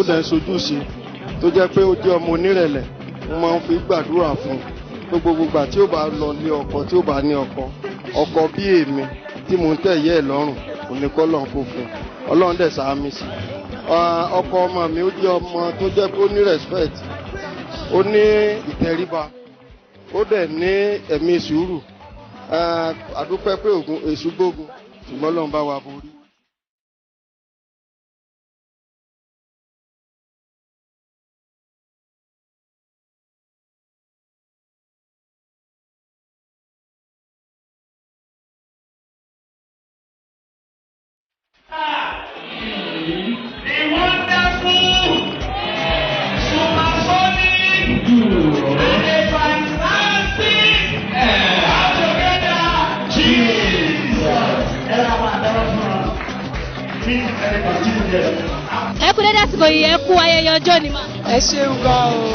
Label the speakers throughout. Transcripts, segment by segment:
Speaker 1: tó dẹ̀ ń sojú sí tó jẹ́ pé ó jẹ́ ọmọ onírẹ̀lẹ̀ mo máa ń fi gbàdúrà fún gbogbo ìgbà tí ó bá lọ lé ọkọ tí ó bá ní ọkọ bí èmi tí mo ń tẹ̀yẹ́ ẹ̀ lọ́rùn kò ní kọ́ lọ́n kó fún ọlọ́run dẹ̀ sàámi sí ọkọ ọmọ mi ó jẹ́ ọmọ tó jẹ́ pé ó ní respect ó ní ìtẹríba ó dẹ̀ ní ẹ̀mí sùúrù àdúpẹ́ pé èṣù gbógun ṣùgbọ́n Ọlọ́run bá wa borí.
Speaker 2: ẹ kú dédé àsìkò yìí ẹ kú ayẹyẹ ọjọ́ ni mà.
Speaker 3: ẹ ṣeun gan o.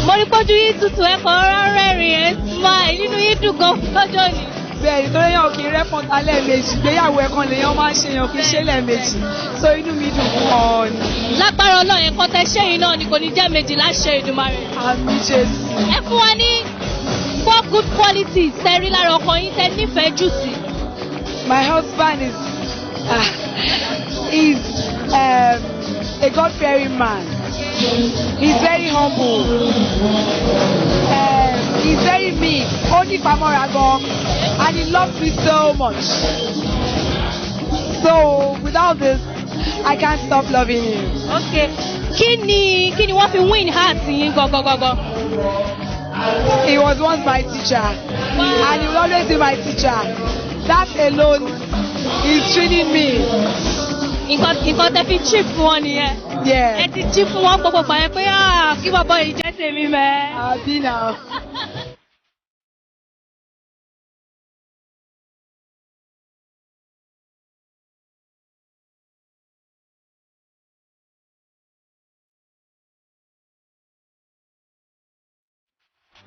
Speaker 2: mo rí pójú yín tutù ẹ kọ rẹ́rìn ẹ smile nínú yín dùn gan lọ́jọ́ ni.
Speaker 3: bẹ́ẹ̀ ni torí yàn kì í rẹ́pọ̀tà lẹ́ẹ̀mejì ìgbéyàwó ẹ̀kan lèèyàn máa ń ṣe yàn kì í ṣe lẹ́ẹ̀mejì so inú mi dùn gan ni.
Speaker 2: lágbára Ọlọ́run ẹ̀kọ́ tẹ ṣé yìí náà ni kò ní jẹ́ méjì láṣẹ Èdùmàrè.
Speaker 3: àmín Jésù.
Speaker 2: ẹ fún wa ní 4 good qualities tẹ rí lára ọkọ yín tẹ nífẹ̀ẹ́ jù sí.
Speaker 3: My husband is a God-fearing man. He's very humble. He's very meek. Only Famorago, and he loves me so much. So without this, I can't stop loving him.
Speaker 2: Okay. Kí ni wọ́n fi win heart yín gangan?
Speaker 3: He was once my teacher. Wow. And he will always be my teacher. That alone is training me.
Speaker 2: Nǹkan tẹ́ fi chip fún wọn nìyẹn.
Speaker 3: Yeah.
Speaker 2: Ẹ ti chip fún wọn gbogbo gbà yẹn pé kí bàbá yìí jẹ́ tèmi mẹ́.
Speaker 3: Àbí náà.